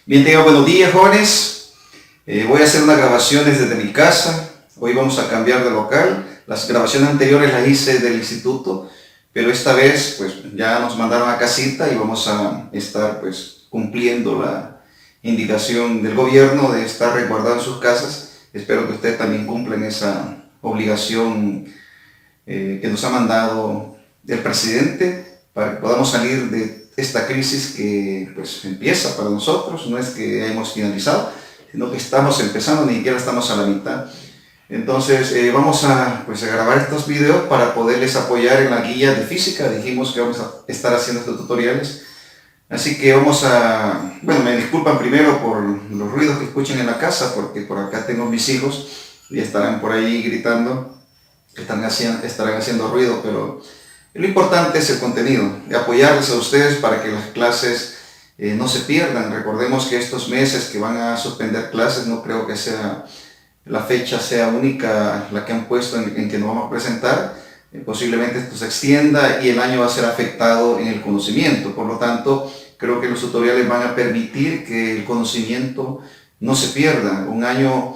Bien, tengan buenos días, jóvenes. Voy a hacer unas grabaciones desde mi casa. Hoy vamos a cambiar de local. Las grabaciones anteriores las hice del instituto, pero esta vez pues ya nos mandaron a casita y vamos a estar pues cumpliendo la indicación del gobierno de estar resguardados en sus casas. Espero que ustedes también cumplan esa obligación que nos ha mandado el presidente para que podamos salir de esta crisis que pues empieza para nosotros. No es que hemos finalizado, sino que estamos empezando, ni siquiera estamos a la mitad. Entonces vamos a grabar estos videos para poderles apoyar en la guía de física. Dijimos que vamos a estar haciendo estos tutoriales. Así que vamos a... Bueno, me disculpan primero por los ruidos que escuchen en la casa, porque por acá tengo mis hijos y estarán por ahí gritando, estarán haciendo ruido, pero lo importante es el contenido, de apoyarles a ustedes para que las clases no se pierdan. Recordemos que estos meses que van a suspender clases, no creo que la fecha sea única la que han puesto en que nos vamos a presentar. Posiblemente esto se extienda y el año va a ser afectado en el conocimiento. Por lo tanto, creo que los tutoriales van a permitir que el conocimiento no se pierda. Un año,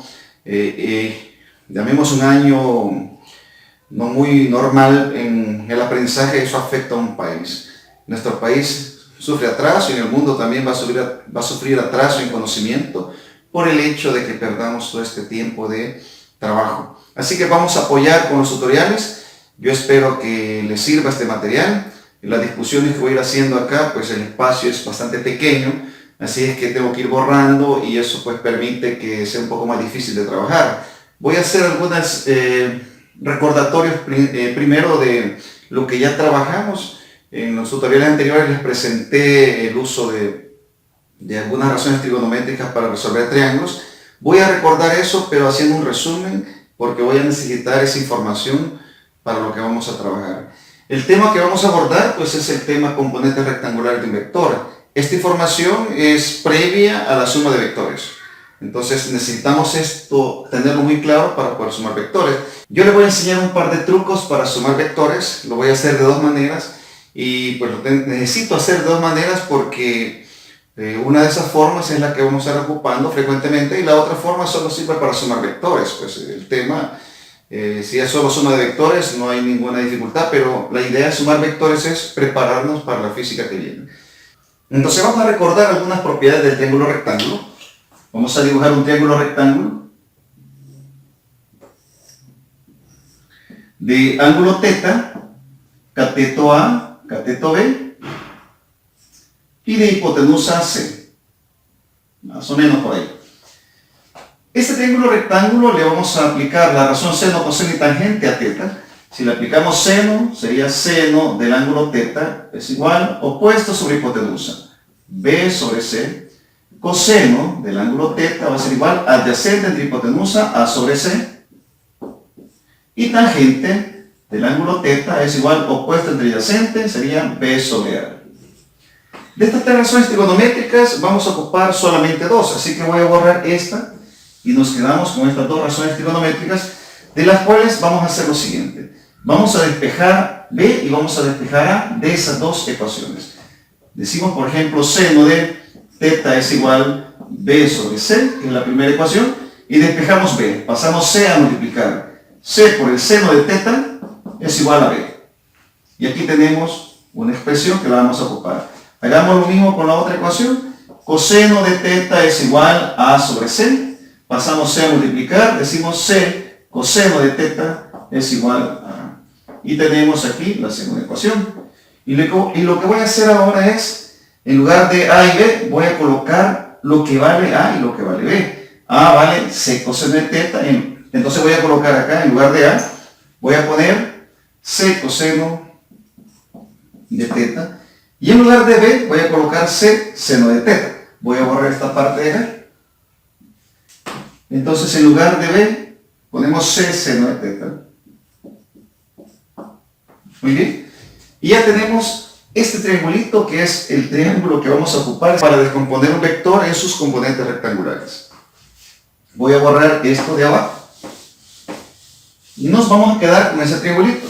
llamemos un año no muy normal en el aprendizaje, eso afecta a un país. Nuestro país sufre atraso y en el mundo también va a sufrir atraso en conocimiento por el hecho de que perdamos todo este tiempo de trabajo. Así que vamos a apoyar con los tutoriales. Yo espero que les sirva este material. En las discusiones que voy a ir haciendo acá, pues el espacio es bastante pequeño, así es que tengo que ir borrando y eso pues permite que sea un poco más difícil de trabajar. Voy a hacer algunos recordatorios primero de lo que ya trabajamos. En los tutoriales anteriores les presenté el uso de algunas razones trigonométricas para resolver triángulos. Voy a recordar eso, pero haciendo un resumen, porque voy a necesitar esa información para lo que vamos a trabajar. El tema que vamos a abordar pues es el tema componentes rectangulares de un vector. Esta información es previa a la suma de vectores. Entonces necesitamos esto tenerlo muy claro para poder sumar vectores. Yo les voy a enseñar un par de trucos para sumar vectores. Lo voy a hacer de dos maneras y pues necesito hacer de dos maneras porque una de esas formas es la que vamos a estar ocupando frecuentemente y la otra forma solo sirve para sumar vectores. Pues el tema, si es solo suma de vectores no hay ninguna dificultad, pero la idea de sumar vectores es prepararnos para la física que viene. Entonces vamos a recordar algunas propiedades del triángulo rectángulo. Vamos a dibujar un triángulo rectángulo de ángulo θ, cateto A, cateto B y de hipotenusa C, más o menos por ahí. Este triángulo rectángulo le vamos a aplicar la razón seno, coseno y tangente a θ. Si le aplicamos seno, sería seno del ángulo θ es igual opuesto sobre hipotenusa, B sobre C. Coseno del ángulo θ va a ser igual adyacente entre hipotenusa A sobre C. Y tangente del ángulo θ es igual opuesto entre adyacente, sería B sobre A. De estas tres razones trigonométricas vamos a ocupar solamente dos, así que voy a borrar esta y nos quedamos con estas dos razones trigonométricas, de las cuales vamos a hacer lo siguiente. Vamos a despejar B y vamos a despejar A de esas dos ecuaciones. Decimos, por ejemplo, seno de θ es igual B sobre C, que es la primera ecuación, y despejamos B. Pasamos C a multiplicar. C por el seno de θ es igual a B. Y aquí tenemos una expresión que la vamos a ocupar. Hagamos lo mismo con la otra ecuación. Coseno de θ es igual a A sobre C. Pasamos C a multiplicar, decimos C coseno de θ es igual a A. Y tenemos aquí la segunda ecuación. Y lo que voy a hacer ahora es, en lugar de A y B, voy a colocar lo que vale A y lo que vale B. A vale C coseno de θ. Entonces voy a colocar acá, en lugar de A, voy a poner C coseno de θ. Y en lugar de B, voy a colocar C seno de θ. Voy a borrar esta parte de acá. Entonces, en lugar de B, ponemos C seno de θ. Muy bien. Y ya tenemos este triangulito que es el triángulo que vamos a ocupar para descomponer un vector en sus componentes rectangulares. Voy a borrar esto de abajo. Y nos vamos a quedar con ese triangulito.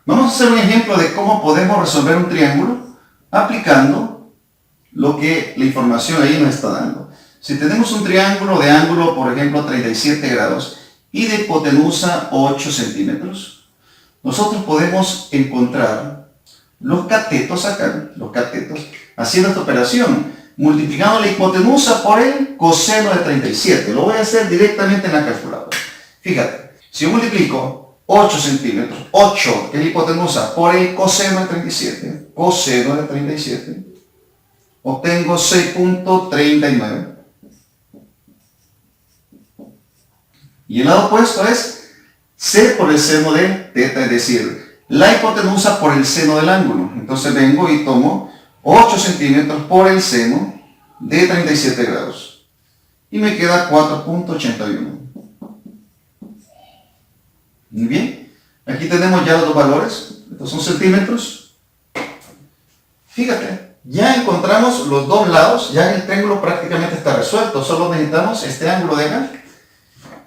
Vamos a hacer un ejemplo de cómo podemos resolver un triángulo aplicando lo que la información ahí nos está dando. Si tenemos un triángulo de ángulo, por ejemplo, 37 grados y de hipotenusa 8 centímetros, nosotros podemos encontrar los catetos acá, haciendo esta operación, multiplicando la hipotenusa por el coseno de 37. Lo voy a hacer directamente en la calculadora. Fíjate, si yo multiplico 8 centímetros, 8 que es la hipotenusa, por el coseno de 37, obtengo 6.39. Y el lado opuesto es c por el seno de teta, es decir, la hipotenusa por el seno del ángulo. Entonces vengo y tomo 8 centímetros por el seno de 37 grados. Y me queda 4.81. Muy bien. Aquí tenemos ya los dos valores. Estos son centímetros. Fíjate, ya encontramos los dos lados. Ya el triángulo prácticamente está resuelto. Solo necesitamos este ángulo de acá.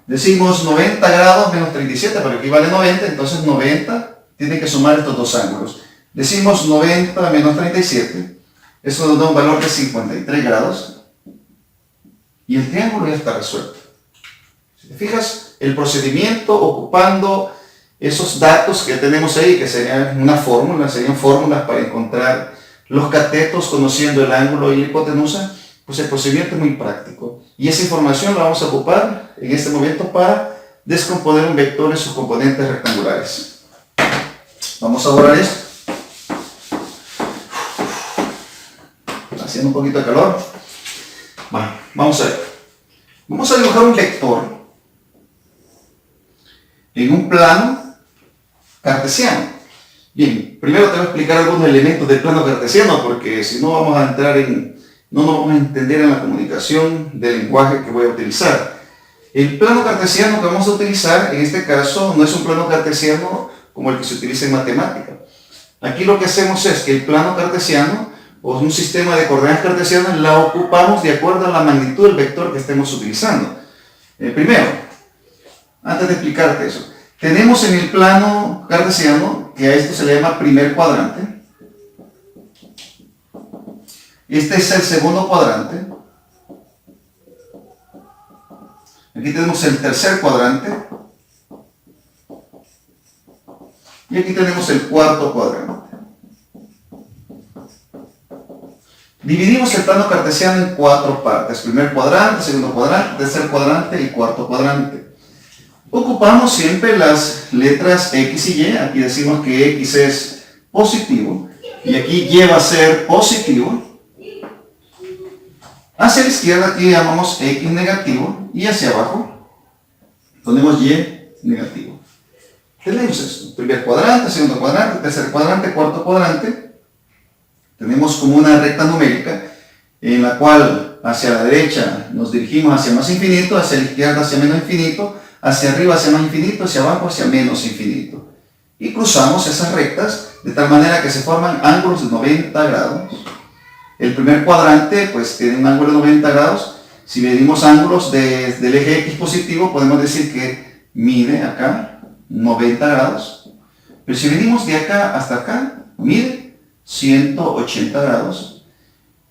Decimos 90 grados menos 37, pero aquí vale 90, entonces 90 tiene que sumar estos dos ángulos. Decimos 90 menos 37, eso nos da un valor de 53 grados. Y el triángulo ya está resuelto. Si te fijas, el procedimiento ocupando esos datos que tenemos ahí, que serían una fórmula, serían fórmulas para encontrar los catetos conociendo el ángulo y la hipotenusa, pues el procedimiento es muy práctico. Y esa información la vamos a ocupar en este momento para descomponer un vector en sus componentes rectangulares. Vamos a borrar esto. Haciendo un poquito de calor. Bueno, vamos a ver. Vamos a dibujar un vector en un plano cartesiano. Bien, primero te voy a explicar algunos elementos del plano cartesiano, porque si no vamos a entrar en... no nos vamos a entender en la comunicación del lenguaje que voy a utilizar. El plano cartesiano que vamos a utilizar, en este caso, no es un plano cartesiano como el que se utiliza en matemática. Aquí lo que hacemos es que el plano cartesiano, o un sistema de coordenadas cartesianas, la ocupamos de acuerdo a la magnitud del vector que estemos utilizando. Primero, antes de explicarte eso, tenemos en el plano cartesiano, que a esto se le llama primer cuadrante. Este es el segundo cuadrante. Aquí tenemos el tercer cuadrante. Y aquí tenemos el cuarto cuadrante. Dividimos el plano cartesiano en 4 partes. Primer cuadrante, segundo cuadrante, tercer cuadrante y cuarto cuadrante. Ocupamos siempre las letras X y Y. Aquí decimos que X es positivo. Y aquí Y va a ser positivo. Hacia la izquierda aquí llamamos X negativo y hacia abajo ponemos Y negativo. Tenemos esto, primer cuadrante, segundo cuadrante, tercer cuadrante, cuarto cuadrante. Tenemos como una recta numérica en la cual hacia la derecha nos dirigimos hacia más infinito, hacia la izquierda hacia menos infinito, hacia arriba hacia más infinito, hacia abajo hacia menos infinito. Y cruzamos esas rectas de tal manera que se forman ángulos de 90 grados. El primer cuadrante pues tiene un ángulo de 90 grados. Si medimos ángulos desde el eje X positivo, podemos decir que mide acá 90 grados. Pero si medimos de acá hasta acá, mide 180 grados.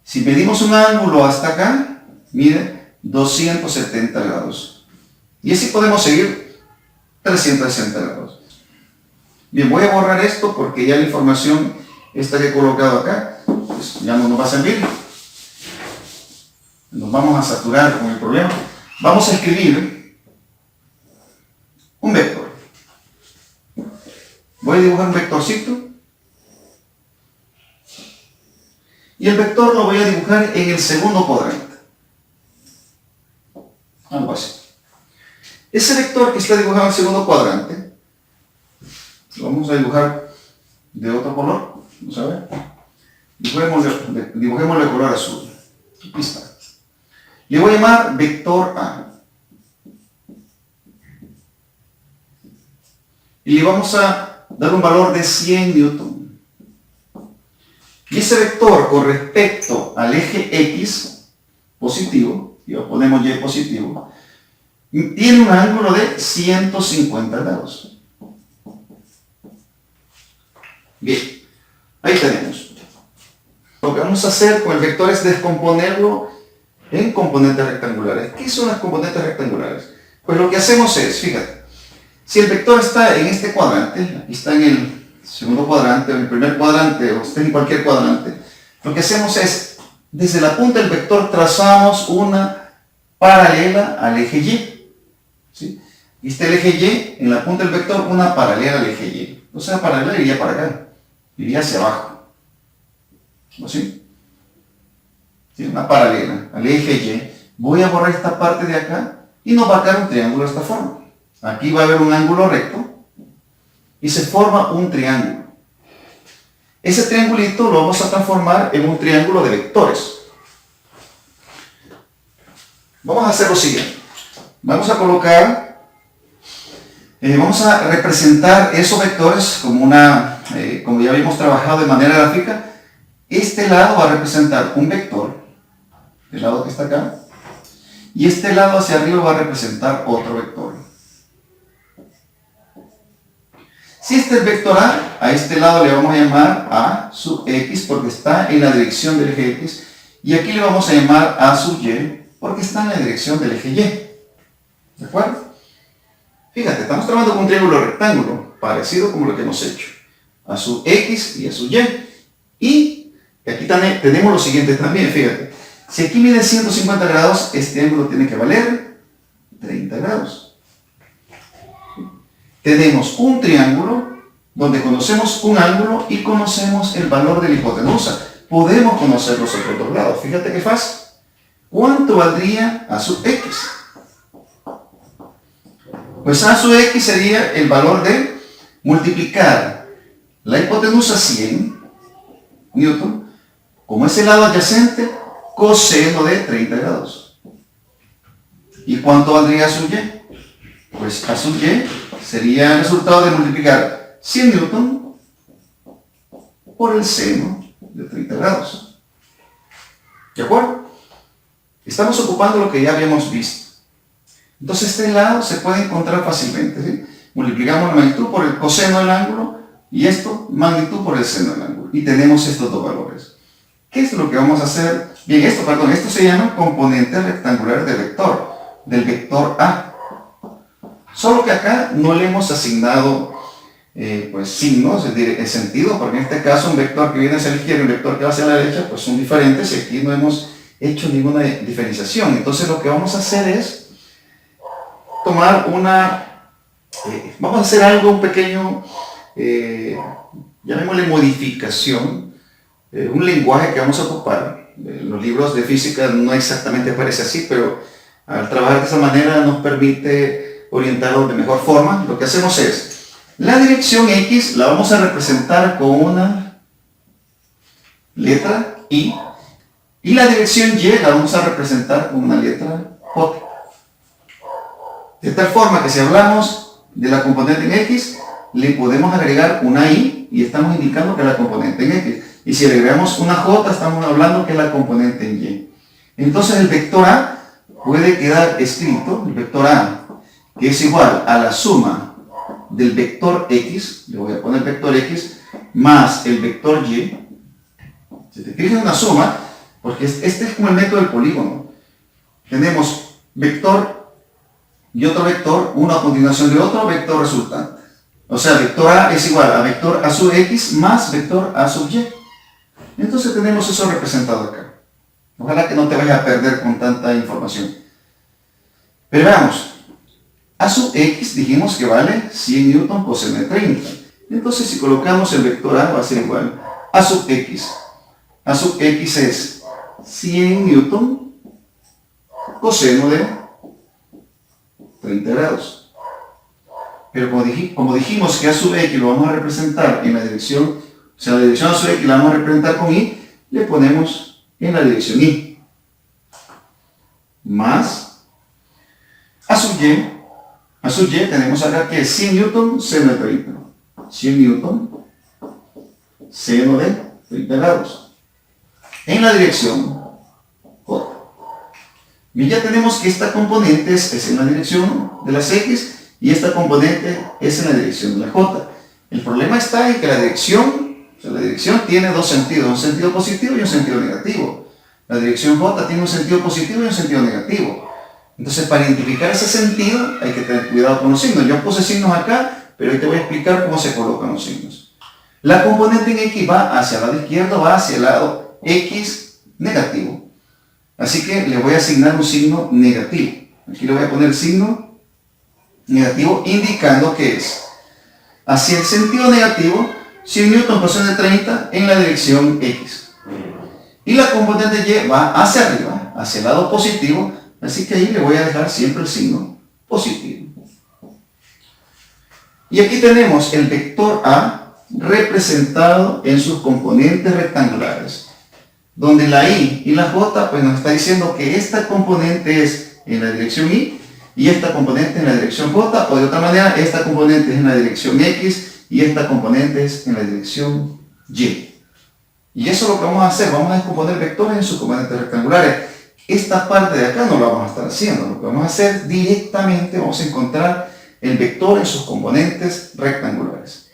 Si medimos un ángulo hasta acá, mide 270 grados. Y así podemos seguir 360 grados. Bien, voy a borrar esto porque ya la información esta que he colocado acá pues ya no nos va a servir. Nos vamos a saturar con el problema. Vamos a escribir un vector. Voy a dibujar un vectorcito. Y el vector lo voy a dibujar en el segundo cuadrante. Algo así. Ese vector que está dibujado en el segundo cuadrante, lo vamos a dibujar de otro color. Vamos a ver. Dibujémosle color azul. Aquí está. Le voy a llamar vector A. Y le vamos a dar un valor de 100 newton. Y ese vector con respecto al eje X positivo, y lo ponemos Y positivo, tiene un ángulo de 150 grados. Bien, ahí tenemos. Lo que vamos a hacer con el vector es descomponerlo en componentes rectangulares. ¿Qué son las componentes rectangulares? Pues lo que hacemos es, fíjate, si el vector está en este cuadrante, aquí está en el segundo cuadrante, o en el primer cuadrante, o está en cualquier cuadrante, lo que hacemos es, desde la punta del vector trazamos una paralela al eje Y. ¿Sí? Y está el eje Y, en la punta del vector, una paralela al eje Y. O sea, paralela iría para acá, iría hacia abajo. ¿Sí? ¿Sí? Una paralela al eje Y. Voy a borrar esta parte de acá y nos va a quedar un triángulo de esta forma. Aquí va a haber un ángulo recto y se forma un triángulo. Ese triangulito lo vamos a transformar en un triángulo de vectores. Vamos a hacer lo siguiente. Vamos a colocar, vamos a representar esos vectores como como ya habíamos trabajado de manera gráfica. Este lado va a representar un vector, el lado que está acá, y este lado hacia arriba va a representar otro vector. Si este es vector a este lado le vamos a llamar a sub x porque está en la dirección del eje x, y aquí le vamos a llamar a sub y porque está en la dirección del eje y. ¿De acuerdo? Fíjate, estamos trabajando con un triángulo rectángulo, parecido como lo que hemos hecho. A sub x y a sub y. Y aquí tenemos lo siguiente también, fíjate. Si aquí mide 150 grados, este ángulo tiene que valer 30 grados. Tenemos un triángulo donde conocemos un ángulo y conocemos el valor de la hipotenusa. Podemos conocer los otros dos lados. Fíjate qué fácil. ¿Cuánto valdría a sub x? Pues a sub x sería el valor de multiplicar la hipotenusa 100 newton, como es el lado adyacente, coseno de 30 grados. ¿Y cuánto valdría a sub y? Pues a sub y sería el resultado de multiplicar 100 newton por el seno de 30 grados. ¿De acuerdo? Estamos ocupando lo que ya habíamos visto. Entonces este lado se puede encontrar fácilmente. ¿Sí? Multiplicamos la magnitud por el coseno del ángulo y esto, magnitud por el seno del ángulo. Y tenemos estos dos valores. ¿Qué es lo que vamos a hacer? Bien, esto se llama componente rectangular del vector A. Solo que acá no le hemos asignado pues signos, es decir, el sentido, porque en este caso un vector que viene hacia la izquierda y un vector que va hacia la derecha, pues son diferentes y aquí no hemos hecho ninguna diferenciación. Entonces lo que vamos a hacer es tomar vamos a hacer algo, un pequeño, llamémosle modificación, un lenguaje que vamos a ocupar. Los libros de física no exactamente aparece así, pero al trabajar de esa manera nos permite orientarlo de mejor forma. Lo que hacemos es, la dirección X la vamos a representar con una letra I, y la dirección Y la vamos a representar con una letra J. De tal forma que si hablamos de la componente en X, le podemos agregar una I y estamos indicando que es la componente en X. Y si le agregamos una J, estamos hablando que es la componente en Y. Entonces el vector A puede quedar escrito, el vector A, que es igual a la suma del vector X, le voy a poner vector X, más el vector Y. Si te fijas en una suma, porque este es como el método del polígono. Tenemos vector y otro vector, uno a continuación de otro vector resultante. O sea, vector A es igual a vector A sub X más vector A sub Y. Entonces tenemos eso representado acá. Ojalá que no te vayas a perder con tanta información. Pero veamos, A sub X dijimos que vale 100 newton coseno de 30. Entonces si colocamos el vector A va a ser igual a sub X. A sub X es 100 newton coseno de 30 grados. Pero como dijimos que A sub X lo vamos a representar en la dirección, o sea, la dirección A sub X la vamos a representar con I, le ponemos en la dirección I. Más A sub Y. A sub Y tenemos acá que es 100 newton seno de 30. 100 newton seno de 30 grados. En la dirección J. Y ya tenemos que esta componente es en la dirección de las X y esta componente es en la dirección de la J. El problema está en que la dirección O sea, la dirección tiene dos sentidos, un sentido positivo y un sentido negativo. La dirección J tiene un sentido positivo y un sentido negativo. Entonces, para identificar ese sentido, hay que tener cuidado con los signos. Yo puse signos acá, pero hoy te voy a explicar cómo se colocan los signos. La componente en X va hacia el lado izquierdo, va hacia el lado X negativo. Así que le voy a asignar un signo negativo. Aquí le voy a poner el signo negativo, indicando que es hacia el sentido negativo si Newton coseno de 30 en la dirección X. Y la componente Y va hacia arriba, hacia el lado positivo, así que ahí le voy a dejar siempre el signo positivo. Y aquí tenemos el vector A representado en sus componentes rectangulares, donde la Y y la J pues nos está diciendo que esta componente es en la dirección Y y esta componente en la dirección J, o de otra manera, esta componente es en la dirección X y esta componente es en la dirección Y. Y eso es lo que vamos a hacer, vamos a descomponer vectores en sus componentes rectangulares. Esta parte de acá no la vamos a estar haciendo, lo que vamos a hacer directamente, vamos a encontrar el vector en sus componentes rectangulares.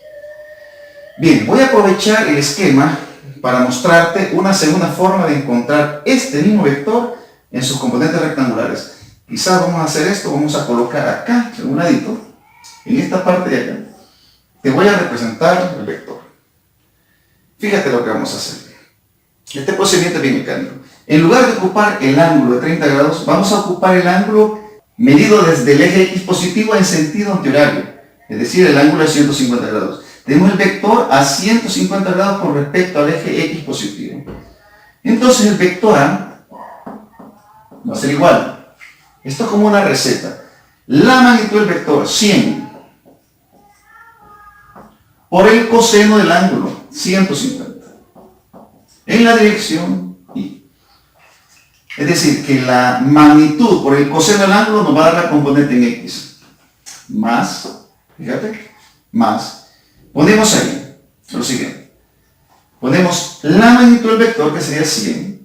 Bien, voy a aprovechar el esquema para mostrarte una segunda forma de encontrar este mismo vector en sus componentes rectangulares. Quizás vamos a hacer esto, vamos a colocar acá, en un ladito, en esta parte de acá, te voy a representar el vector. Fíjate lo que vamos a hacer. Este procedimiento es bien mecánico. En lugar de ocupar el ángulo de 30 grados, vamos a ocupar el ángulo medido desde el eje X positivo en sentido antihorario, es decir, el ángulo de 150 grados. Tenemos el vector a 150 grados con respecto al eje X positivo. Entonces el vector A va a ser igual. Esto es como una receta. La magnitud del vector 100 por el coseno del ángulo 150 en la dirección Y. Es decir, que la magnitud por el coseno del ángulo nos va a dar la componente en X. Más, fíjate, más. Ponemos ahí lo siguiente. Ponemos la magnitud del vector, que sería 100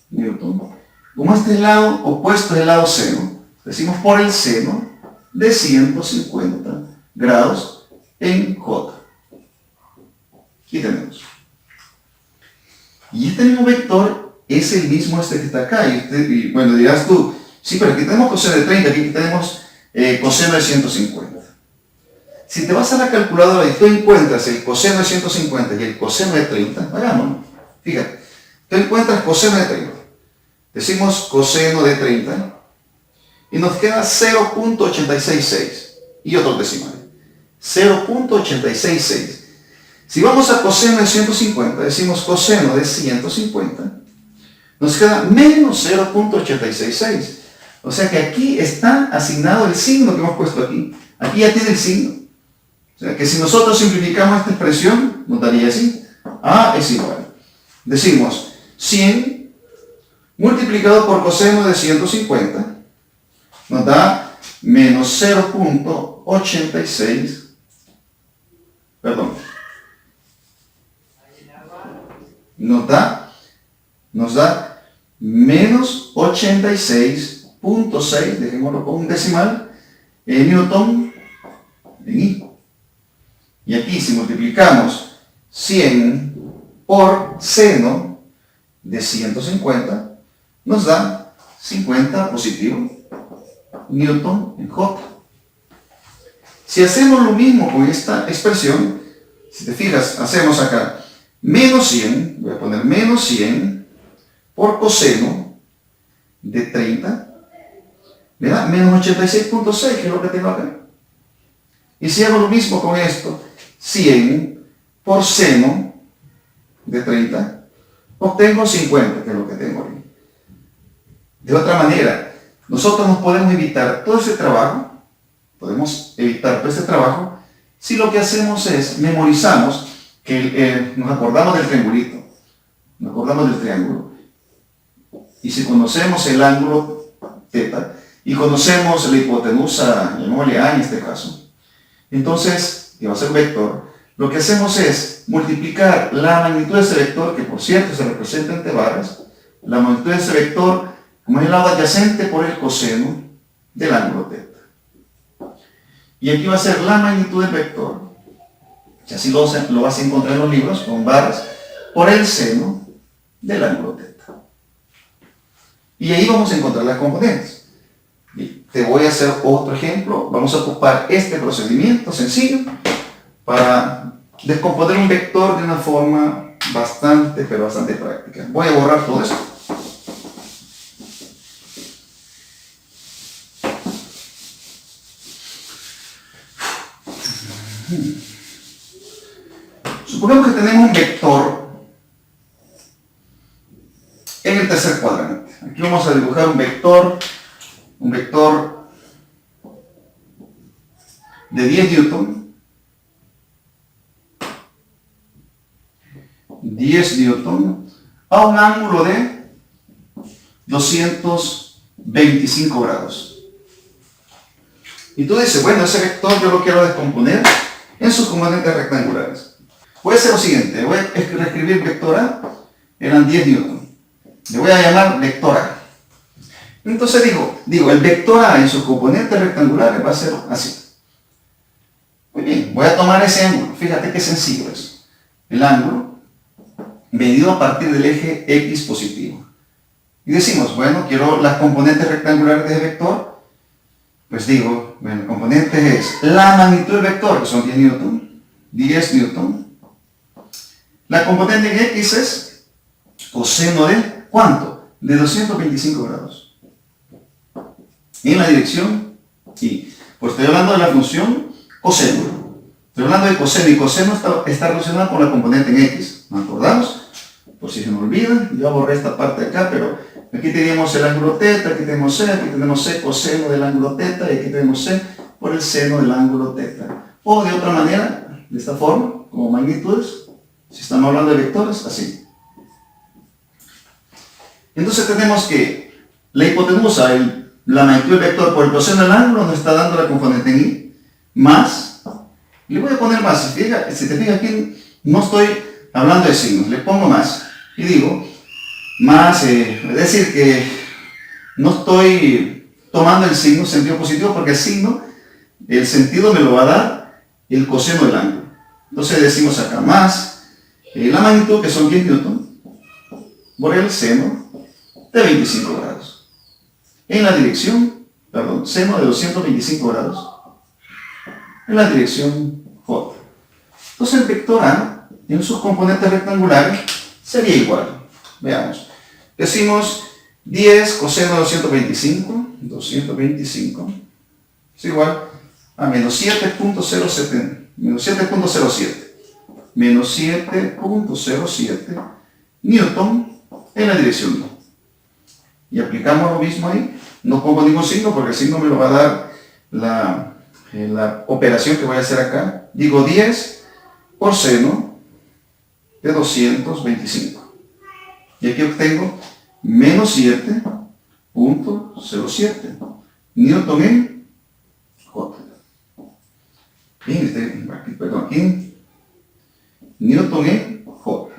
Newton. Como este es el lado opuesto del lado seno, decimos por el seno de 150 grados en J. Aquí tenemos. Y este mismo vector es el mismo que está acá. Y bueno, dirás tú, sí, pero aquí tenemos coseno de 30, aquí tenemos coseno de 150. Si te vas a la calculadora y tú encuentras el coseno de 150 y el coseno de 30, hagámoslo. Fíjate, tú encuentras coseno de 30. Decimos coseno de 30 y nos queda 0.866 y otros decimales. 0.866. Si vamos a coseno de 150, decimos coseno de 150, nos queda menos 0.866. O sea que aquí está asignado el signo que hemos puesto aquí. Aquí ya tiene el signo. O sea que si nosotros simplificamos esta expresión, nos daría así. A es igual. Decimos 100 multiplicado por coseno de 150 nos da menos 0.86, perdón, nos da menos 86.6, dejémoslo con un decimal, en Newton en I. Y aquí si multiplicamos 100 por seno de 150, nos da 50 positivo Newton en J. Si hacemos lo mismo con esta expresión, si te fijas, hacemos acá menos 100, voy a poner menos 100 por coseno de 30, me da menos 86.6, que es lo que tengo acá. Y si hago lo mismo con esto, 100 por seno de 30, obtengo 50, que es lo que tengo aquí. De otra manera, nosotros nos podemos evitar todo ese trabajo, si lo que hacemos es, memorizamos, que nos acordamos del triangulito, nos acordamos del triángulo, y si conocemos el ángulo θ, y conocemos la hipotenusa, llamémosle A en este caso, entonces, que va a ser un vector, lo que hacemos es multiplicar la magnitud de ese vector, que por cierto se representa entre barras, la magnitud de ese vector, como es el lado adyacente, por el coseno del ángulo θ. Y aquí va a ser la magnitud del vector y así lo vas a encontrar en los libros con barras, por el seno del ángulo teta. Y ahí vamos a encontrar las componentes. Y te voy a hacer otro ejemplo. Vamos a ocupar este procedimiento sencillo para descomponer un vector de una forma bastante práctica. Voy a borrar todo esto. Supongamos que tenemos un vector en el tercer cuadrante. Aquí vamos a dibujar un vector de 10 newton, 10 newton a un ángulo de 225 grados. Y tú dices, bueno, ese vector yo lo quiero descomponer en sus componentes rectangulares. Voy a hacer lo siguiente, voy a reescribir vector A, eran 10 newton. Le voy a llamar vector A. Entonces digo, el vector A en sus componentes rectangulares va a ser así. Muy bien, voy a tomar ese ángulo. Fíjate qué sencillo es. El ángulo medido a partir del eje X positivo. Y decimos, bueno, quiero las componentes rectangulares de vector. Pues digo, bueno, el componente es la magnitud del vector, que son 10 newton. 10 newton. La componente en X es coseno de ¿cuánto? De 225 grados. En la dirección Y. Pues estoy hablando de la función coseno. Estoy hablando de coseno y coseno está relacionado con la componente en X. ¿Nos acordamos? Por si se me olvida, yo borré esta parte de acá, pero aquí tenemos el ángulo teta, aquí tenemos C coseno del ángulo teta y aquí tenemos C por el seno del ángulo teta. O de otra manera, de esta forma, como magnitudes. Si estamos hablando de vectores, así. Entonces tenemos que la hipotenusa, la magnitud del vector por el coseno del ángulo nos está dando la componente en Y, más, le voy a poner más, si te fijas aquí no estoy hablando de signos, le pongo más, y digo, más, es decir que no estoy tomando el signo sentido positivo porque el sentido me lo va a dar el coseno del ángulo. Entonces decimos acá más, la magnitud que son 10 newton por el seno de 25 grados. En la dirección, seno de 225 grados en la dirección J. Entonces el vector A en sus componentes rectangulares sería igual. Veamos. Decimos 10 coseno de 225 es igual a menos 7.07. Menos 7.07 newton en la dirección No. Y aplicamos lo mismo ahí. No pongo ningún signo porque el signo me lo va a dar la operación que voy a hacer acá. Digo 10 por seno de 225. Y aquí obtengo menos 7.07 newton en J. Bien, aquí newton en J.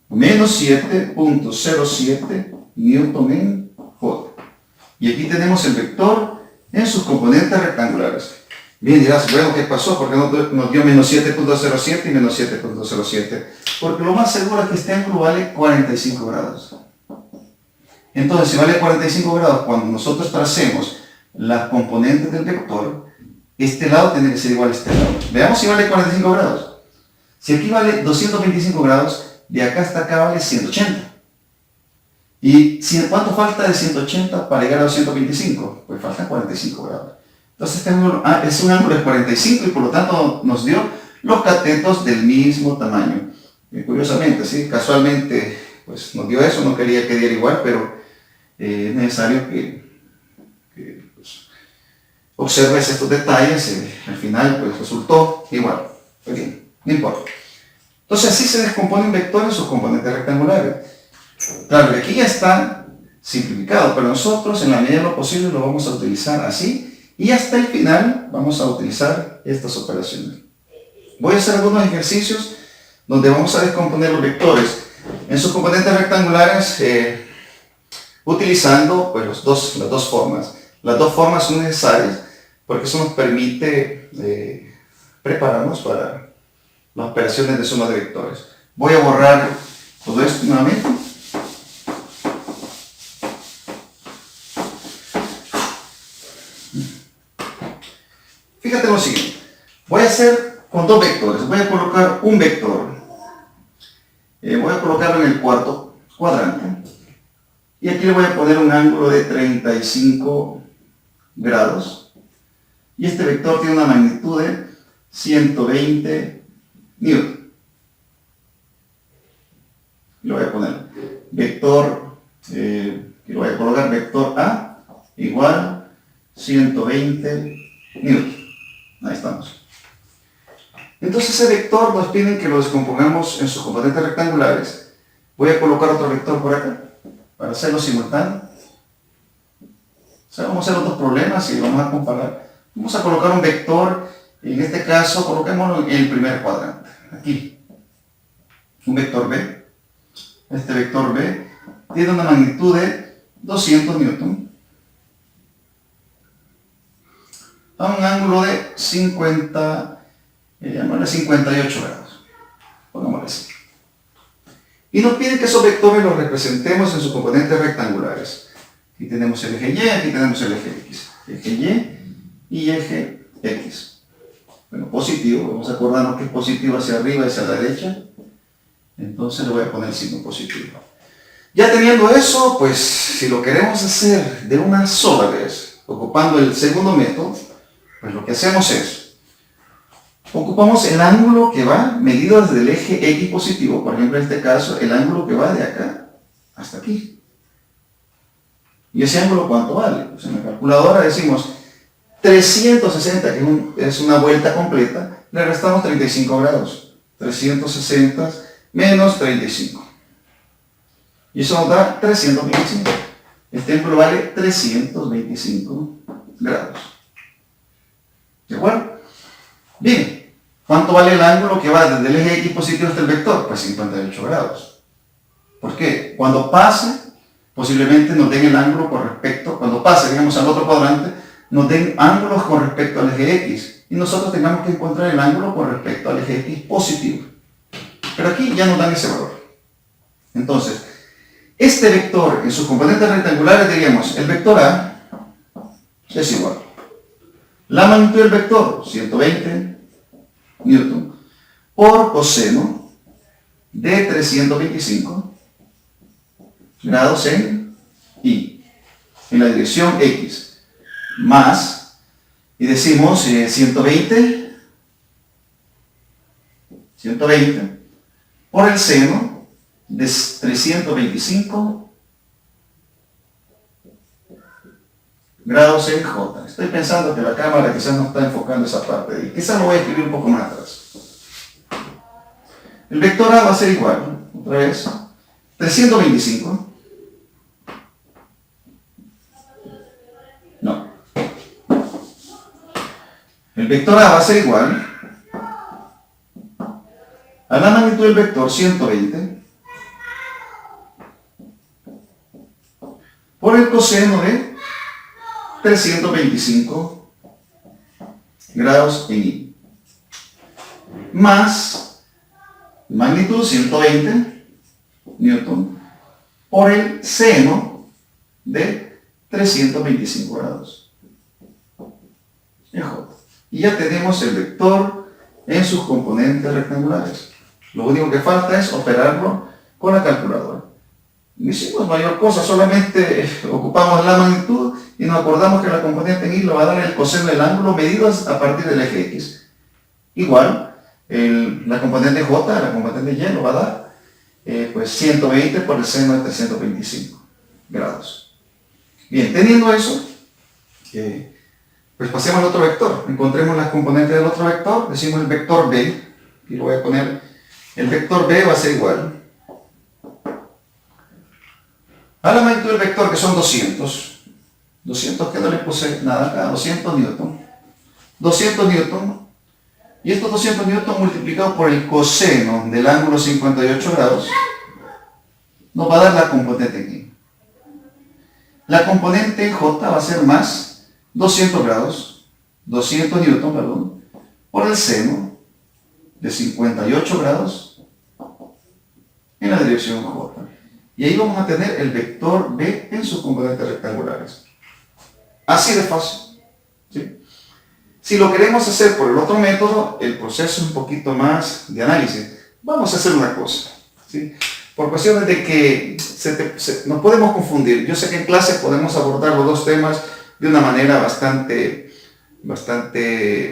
Menos 7.07 newton en J. Y aquí tenemos el vector en sus componentes rectangulares. Bien, dirás, bueno, ¿qué pasó? ¿Por qué nos dio menos 7.07 y menos 7.07? Porque lo más seguro es que este ángulo vale 45 grados. Entonces, si vale 45 grados, cuando nosotros tracemos las componentes del vector, este lado tiene que ser igual a este lado. Veamos si vale 45 grados. Si aquí vale 225 grados, de acá hasta acá vale 180. ¿Y cuánto falta de 180 para llegar a 225? Pues faltan 45 grados. Entonces este ángulo es un ángulo de 45 y por lo tanto nos dio los catetos del mismo tamaño. Curiosamente, ¿sí? Casualmente pues nos dio eso, no quería que diera igual, pero es necesario que pues, observes estos detalles. Al final pues resultó igual. Pues bien, no importa. Entonces así se descompone un vector en sus componentes rectangulares. Claro que aquí ya está simplificado, pero nosotros en la medida de lo posible lo vamos a utilizar así y hasta el final vamos a utilizar estas operaciones. Voy a hacer algunos ejercicios donde vamos a descomponer los vectores en sus componentes rectangulares utilizando pues, las dos formas. Las dos formas son necesarias porque eso nos permite prepararnos para las operaciones de suma de vectores. Voy a borrar todo esto nuevamente. Fíjate lo siguiente. Voy a hacer con dos vectores. Voy a colocar un vector. Voy a colocarlo en el cuarto cuadrante. Y aquí le voy a poner un ángulo de 35 grados. Y este vector tiene una magnitud de 120 newton. Le voy a poner vector, lo voy a colocar vector A igual 120 newton. Ahí estamos. Entonces ese vector nos piden que lo descompongamos en sus componentes rectangulares. Voy a colocar otro vector por acá para hacerlo simultáneo. O sea, vamos a hacer otros problemas y vamos a comparar. Vamos a colocar un vector, en este caso coloquémoslo en el primer cuadrante. Aquí. Un vector B. Este vector B tiene una magnitud de 200 newton. A un ángulo de 58 grados. Pongámoslo así. Y nos piden que esos vectores los representemos en sus componentes rectangulares. Aquí tenemos el eje Y, aquí tenemos el eje X. Eje Y y eje X. Bueno, positivo. Vamos a acordarnos que es positivo hacia arriba y hacia la derecha. Entonces le voy a poner el signo positivo. Ya teniendo eso, pues si lo queremos hacer de una sola vez, ocupando el segundo método, pues lo que hacemos es, ocupamos el ángulo que va medido desde el eje X positivo, por ejemplo en este caso, el ángulo que va de acá hasta aquí. ¿Y ese ángulo cuánto vale? Pues en la calculadora decimos 360, que es una vuelta completa, le restamos 35 grados. 360 menos 35. Y eso nos da 325. Este ángulo vale 325 grados. ¿De acuerdo? Bien. ¿Cuánto vale el ángulo que va desde el eje X positivo hasta el vector? Pues 58 grados. ¿Por qué? Cuando pase, posiblemente nos den el ángulo con respecto, cuando pase, digamos, al otro cuadrante, nos den ángulos con respecto al eje X. Y nosotros tengamos que encontrar el ángulo con respecto al eje X positivo. Pero aquí ya nos dan ese valor. Entonces, este vector en sus componentes rectangulares diríamos, el vector A es igual. La magnitud del vector, 120 newton, por coseno de 325 grados en Y, en la dirección X, más, y decimos 120 por el seno de 325 grados en J. Estoy pensando que la cámara quizás no está enfocando esa parte de ahí. Quizás lo voy a escribir un poco más atrás. El vector A va a ser igual, otra vez, 325. No. El vector A va a ser igual a la magnitud del vector 120 por el coseno de 325 grados en Y, más magnitud 120 newton por el seno de 325 grados en J. Y ya tenemos el vector en sus componentes rectangulares. Lo único que falta es operarlo con la calculadora. No hicimos mayor cosa, solamente ocupamos la magnitud y nos acordamos que la componente en Y lo va a dar el coseno del ángulo medido a partir del eje X. Igual, la componente J, la componente Y lo va a dar pues 120 por el seno de 325 grados. Bien, teniendo eso, pues pasemos al otro vector. Encontremos las componentes del otro vector, decimos el vector B, y lo voy a poner, el vector B va a ser igual a la magnitud del vector, que son 200 que no le puse nada acá, 200 newton, y estos 200 newton multiplicados por el coseno del ángulo 58 grados, nos va a dar la componente aquí. La componente J va a ser más 200 grados 200 newton, perdón, por el seno de 58 grados en la dirección J. Y ahí vamos a tener el vector B en sus componentes rectangulares. Así de fácil. ¿Sí? Si lo queremos hacer por el otro método, el proceso es un poquito más de análisis. Vamos a hacer una cosa. ¿Sí? Por cuestiones de que nos podemos confundir. Yo sé que en clase podemos abordar los dos temas de una manera bastante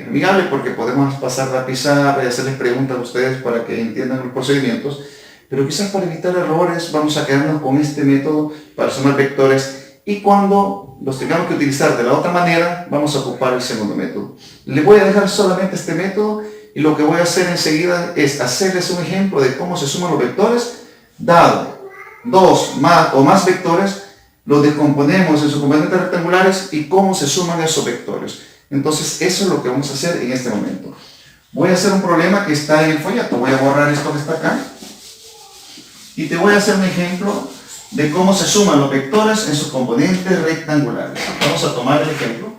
amigable, porque podemos pasar la pizarra y hacerles preguntas a ustedes para que entiendan los procedimientos, pero quizás para evitar errores vamos a quedarnos con este método para sumar vectores, y cuando los tengamos que utilizar de la otra manera vamos a ocupar el segundo método. Les voy a dejar solamente este método, y lo que voy a hacer enseguida es hacerles un ejemplo de cómo se suman los vectores. Dado dos o más vectores, los descomponemos en sus componentes rectangulares y cómo se suman esos vectores. Entonces eso es lo que vamos a hacer en este momento. Voy a hacer un problema que está en el folleto. Voy a borrar esto que está acá y te voy a hacer un ejemplo de cómo se suman los vectores en sus componentes rectangulares. Vamos a tomar el ejemplo.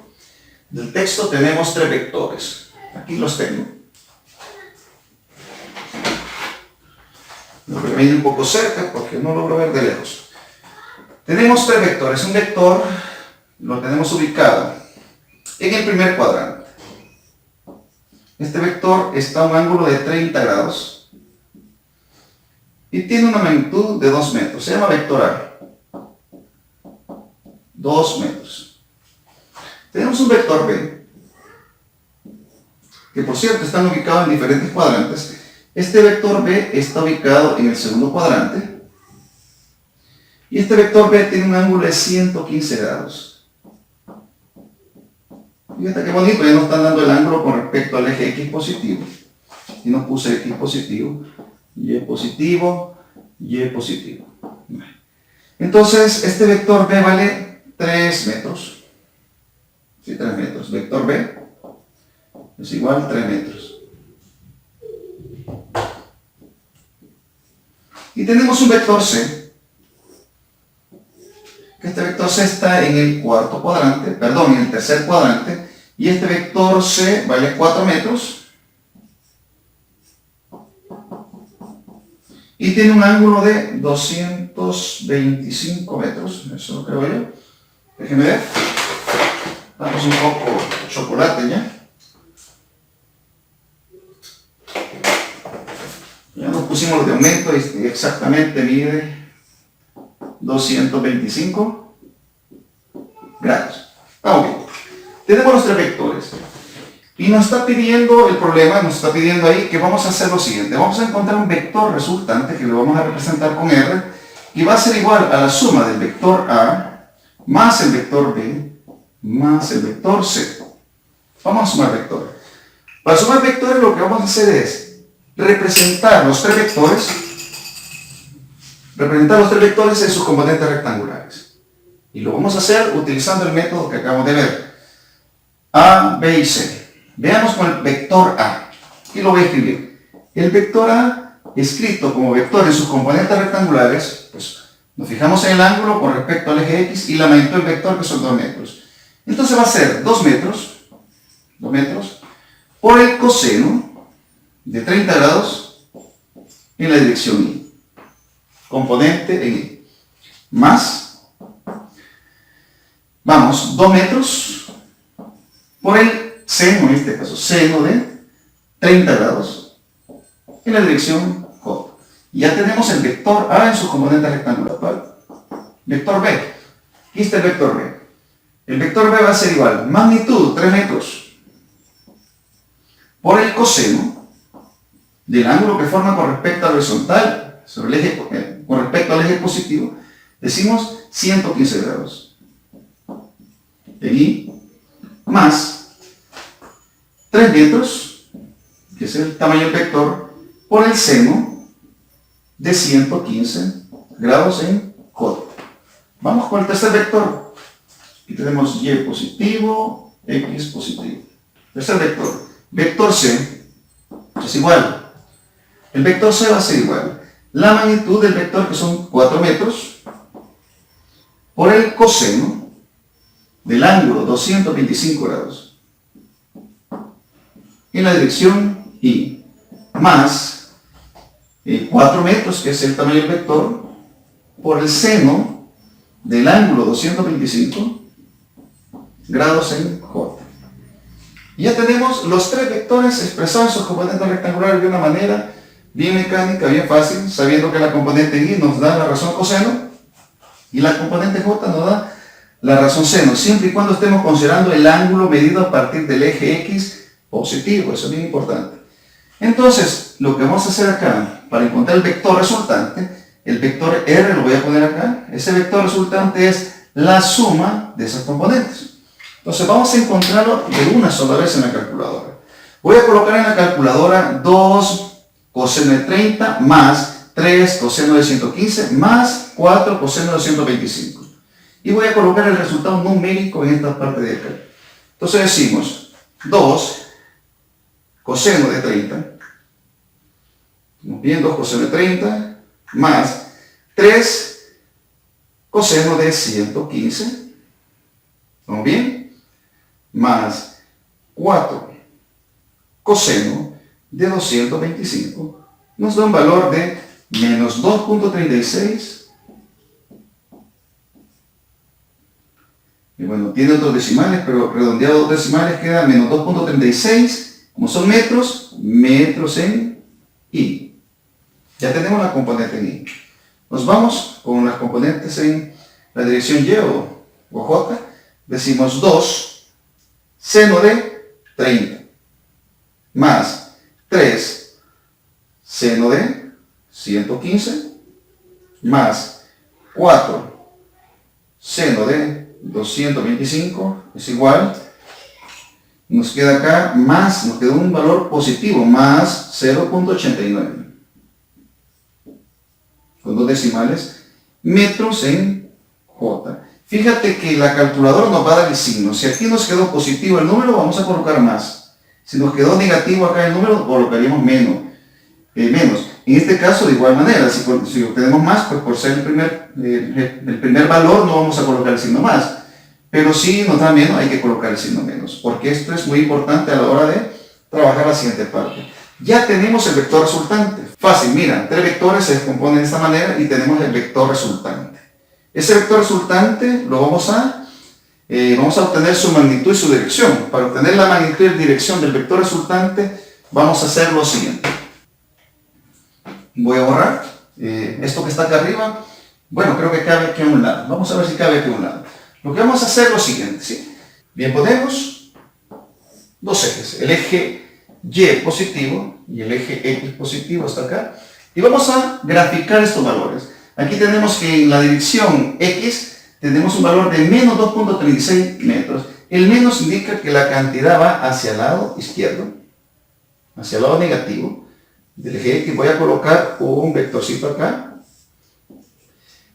Del texto tenemos 3 vectores. Aquí los tengo. Lo voy a venir un poco cerca porque no logro ver de lejos. Tenemos 3 vectores. Un vector lo tenemos ubicado en el primer cuadrante. Este vector está a un ángulo de 30 grados y tiene una magnitud de 2 metros. Se llama vector A. 2 metros. Tenemos un vector B, que por cierto están ubicados en diferentes cuadrantes. Este vector B está ubicado en el segundo cuadrante. Y este vector B tiene un ángulo de 115 grados. Fíjate qué bonito, ya nos están dando el ángulo con respecto al eje X positivo. Y nos puse X positivo, Y positivo, Y positivo. Entonces, este vector B vale 3 metros. Sí, 3 metros. Vector B es igual a 3 metros. Y tenemos un vector C. Este vector C está en el cuarto cuadrante, perdón, en el tercer cuadrante, y este vector C vale 4 metros y tiene un ángulo de 225 metros, eso lo creo yo. Déjenme ver, damos un poco de chocolate ya. Ya nos pusimos los de aumento y exactamente mide 225 grados. Vamos bien. Tenemos los 3 vectores. Y nos está pidiendo el problema, nos está pidiendo ahí que vamos a hacer lo siguiente. Vamos a encontrar un vector resultante que lo vamos a representar con R y va a ser igual a la suma del vector A más el vector B más el vector C. Vamos a sumar vectores. Para sumar vectores lo que vamos a hacer es representar los 3 vectores en sus componentes rectangulares. Y lo vamos a hacer utilizando el método que acabamos de ver. A, B y C. Veamos con el vector A. Aquí lo voy a escribir. El vector A, escrito como vector en sus componentes rectangulares, pues nos fijamos en el ángulo con respecto al eje X y la magnitud del vector, que son 2 metros. Entonces va a ser 2 metros por el coseno de 30 grados en la dirección Y. Componente en Y. Más, vamos, 2 metros por el seno, en este caso, seno de 30 grados en la dirección J. Ya tenemos el vector A en sus componentes rectangulares. ¿Vale? Vector B. Aquí está el vector B. El vector B va a ser igual, magnitud 3 metros por el coseno del ángulo que forma con respecto al horizontal, sobre el eje, con respecto al eje positivo, decimos 115 grados. En Y, más 3 metros, que es el tamaño del vector, por el seno de 115 grados en J. Vamos con el tercer vector. Aquí tenemos Y positivo, X positivo. Tercer vector. Vector C es igual. El vector C va a ser igual. La magnitud del vector, que son 4 metros, por el coseno del ángulo 225 grados en la dirección Y, más 4 metros, que es el tamaño del vector, por el seno del ángulo 225 grados en J. Y ya tenemos los tres vectores expresados en sus componentes rectangulares de una manera bien mecánica, bien fácil, sabiendo que la componente Y nos da la razón coseno y la componente J nos da la razón seno, siempre y cuando estemos considerando el ángulo medido a partir del eje X positivo. Eso es bien importante. Entonces, lo que vamos a hacer acá, para encontrar el vector resultante, el vector R lo voy a poner acá. Ese vector resultante es la suma de esas componentes. Entonces vamos a encontrarlo de una sola vez en la calculadora. Voy a colocar en la calculadora 2 coseno de 30 más 3 coseno de 115 más 4 coseno de 225. Y voy a colocar el resultado numérico en esta parte de acá. Entonces decimos 2 coseno de 30. Bien, 2 coseno de 30 más 3 coseno de 115. ¿Vamos bien? Más 4 coseno de 225 nos da un valor de menos 2.36. Y bueno, tiene otros decimales, pero redondeado dos decimales queda menos 2.36. Como son metros, metros en Y. Ya tenemos la componente en Y. Nos vamos con las componentes en la dirección Y o J. Decimos 2 seno de 30 más 3 seno de 115 más 4 seno de 225 es igual, nos queda acá más, nos queda un valor positivo, más 0.89 con dos decimales, metros en J. Fíjate que la calculadora nos va a dar el signo. Si aquí nos quedó positivo el número, vamos a colocar más. Si nos quedó negativo acá el número, colocaríamos menos. En este caso, de igual manera, si obtenemos más, pues por ser el primer valor, no vamos a colocar el signo más. Pero si nos da menos, hay que colocar el signo menos, porque esto es muy importante a la hora de trabajar la siguiente parte. Ya tenemos el vector resultante. Fácil, mira, tres vectores se descomponen de esta manera y tenemos el vector resultante. Ese vector resultante lo vamos a obtener su magnitud y su dirección. Para obtener la magnitud y dirección del vector resultante, vamos a hacer lo siguiente. Voy a borrar esto que está acá arriba. Bueno, creo que cabe aquí a un lado. Vamos a ver si cabe aquí a un lado. Lo que vamos a hacer es lo siguiente, ¿sí? Bien, ponemos dos ejes. El eje Y positivo y el eje X positivo está acá. Y vamos a graficar estos valores. Aquí tenemos que en la dirección X tenemos un valor de menos 2.36 metros. El menos indica que la cantidad va hacia el lado izquierdo, hacia el lado negativo del eje X. Voy a colocar un vectorcito acá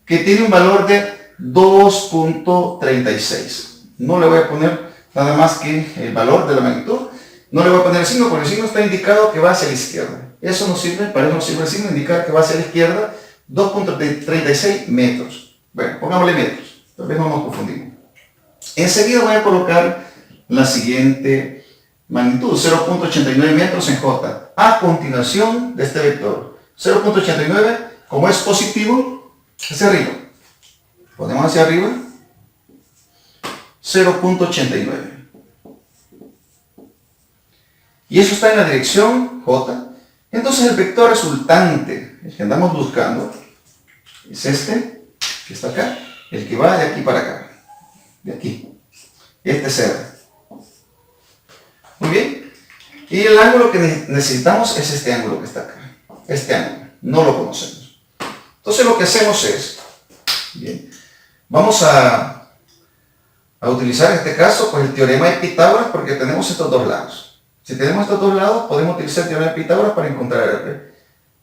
que tiene un valor de 2.36. No le voy a poner nada más que el valor de la magnitud. No le voy a poner el signo, porque el signo está indicado que va hacia la izquierda. Eso no sirve, para eso no sirve el signo, indicar que va hacia la izquierda. 2.36 metros. Bueno, pongámosle metros, tal vez no nos confundimos. Enseguida voy a colocar la siguiente magnitud, 0.89 metros en J, a continuación de este vector. 0.89, como es positivo, hacia arriba. Ponemos hacia arriba 0.89. Y eso está en la dirección J. Entonces el vector resultante, el que andamos buscando, es este, que está acá, el que va de aquí para acá, de aquí. Este es R. Muy bien. Y el ángulo que necesitamos es este ángulo que está acá. Este ángulo, no lo conocemos. Entonces lo que hacemos es, bien, vamos a utilizar en este caso pues el teorema de Pitágoras, porque tenemos estos dos lados. Si tenemos estos dos lados, podemos utilizar el teorema de Pitágoras para encontrar R.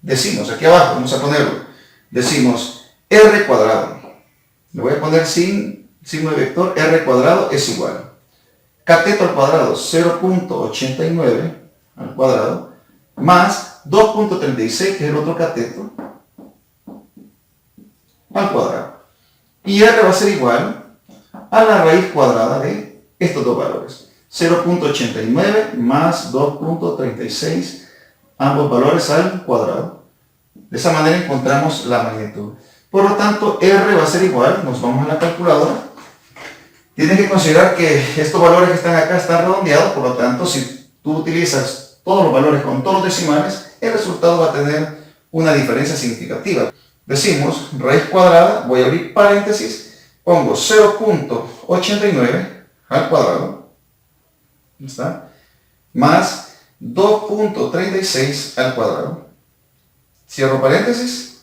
Decimos, aquí abajo, vamos a ponerlo, decimos R cuadrado. Le voy a poner sin signo de vector, R cuadrado es igual. Cateto al cuadrado, 0.89 al cuadrado, más 2.36, que es el otro cateto, al cuadrado. Y R va a ser igual a la raíz cuadrada de estos dos valores. 0.89 más 2.36, ambos valores al cuadrado. De esa manera encontramos la magnitud. Por lo tanto, R va a ser igual, nos vamos a la calculadora. Tienes que considerar que estos valores que están acá están redondeados, por lo tanto, si tú utilizas todos los valores con todos los decimales, el resultado va a tener una diferencia significativa. Decimos, raíz cuadrada, voy a abrir paréntesis, pongo 0.89 al cuadrado, ¿está? Más 2.36 al cuadrado. Cierro paréntesis,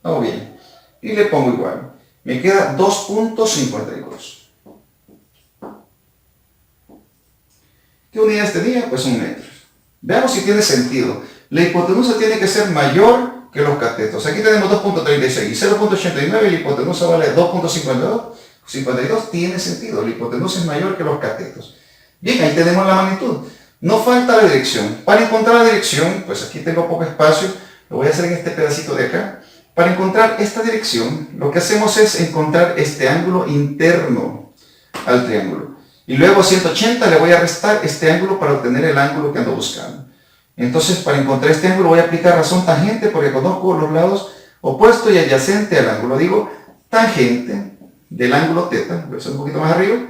hago bien, y le pongo igual. Me queda 2.52. ¿Qué unidades tenía? Pues un metro. Veamos si tiene sentido. La hipotenusa tiene que ser mayor que los catetos. Aquí tenemos 2.36 y 0.89 y la hipotenusa vale 2.52. Tiene sentido. La hipotenusa es mayor que los catetos. Bien, ahí tenemos la magnitud. No falta la dirección. Para encontrar la dirección, pues aquí tengo poco espacio. Lo voy a hacer en este pedacito de acá. Para encontrar esta dirección, lo que hacemos es encontrar este ángulo interno al triángulo. Y luego a 180 le voy a restar este ángulo para obtener el ángulo que ando buscando. Entonces, para encontrar este ángulo voy a aplicar razón tangente porque conozco los lados opuesto y adyacente al ángulo. Digo, tangente del ángulo θ, voy a hacer un poquito más arriba,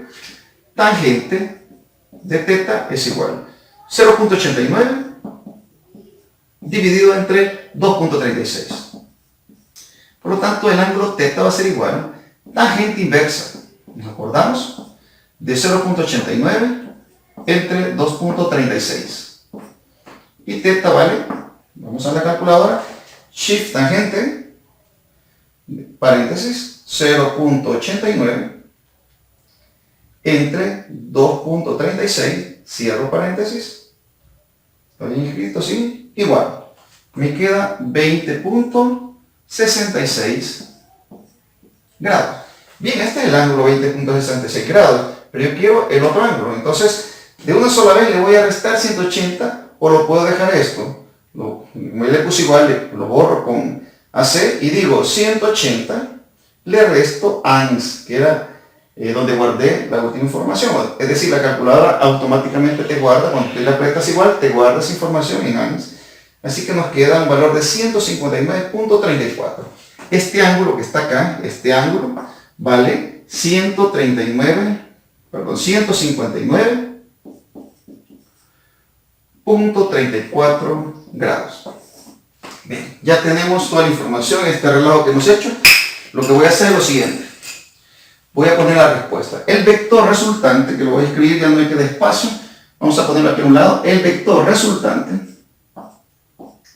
tangente de θ es igual 0.89 dividido entre 2.36. Por lo tanto, el ángulo θ va a ser igual tangente inversa, ¿nos acordamos? De 0.89 entre 2.36. Y θ vale, vamos a la calculadora, shift tangente, paréntesis, 0.89 entre 2.36, cierro paréntesis, está bien escrito, ¿sí? Igual, me queda 20.66 grados. Bien, este es el ángulo 20.66 grados, pero yo quiero el otro ángulo, entonces de una sola vez le voy a restar 180 o lo puedo dejar esto, le puse igual, lo borro con AC y digo 180, le resto ANS, que era donde guardé la última información, es decir, la calculadora automáticamente te guarda, cuando tú le apretas igual, te guarda esa información en ANS, así que nos queda un valor de 159.34. Este ángulo que está acá, este ángulo, vale 159.34 grados. Bien, ya tenemos toda la información en este relajo que hemos hecho. Lo que voy a hacer es lo siguiente. Voy a poner la respuesta. El vector resultante, que lo voy a escribir, ya no hay que despacio. Vamos a ponerlo aquí a un lado. El vector resultante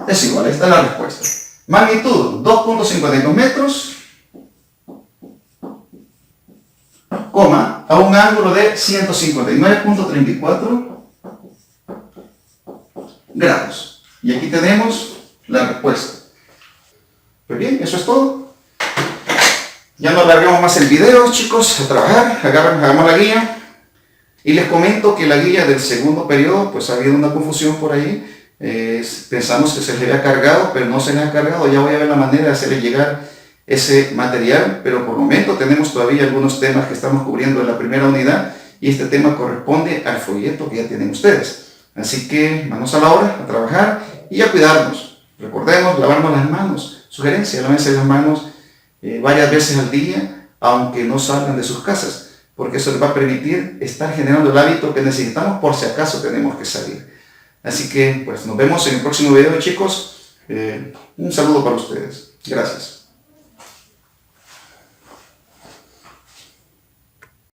es igual, esta es la respuesta. Magnitud 2.52 metros, coma, a un ángulo de 159.34 grados. Y aquí tenemos la respuesta. Pues bien, eso es todo. Ya no alargamos más el video, chicos, a trabajar, hagamos la guía. Y les comento que la guía del segundo periodo, pues ha habido una confusión por ahí. Pensamos que se les había cargado, pero no se les ha cargado. Ya voy a ver la manera de hacerles llegar ese material, pero por el momento tenemos todavía algunos temas que estamos cubriendo en la primera unidad y este tema corresponde al folleto que ya tienen ustedes. Así que manos a la obra, a trabajar y a cuidarnos. Recordemos lavarnos las manos. Sugerencia, lávense las manos varias veces al día, aunque no salgan de sus casas, porque eso les va a permitir estar generando el hábito que necesitamos por si acaso tenemos que salir. Así que pues nos vemos en el próximo video, chicos. Un saludo para ustedes. Gracias.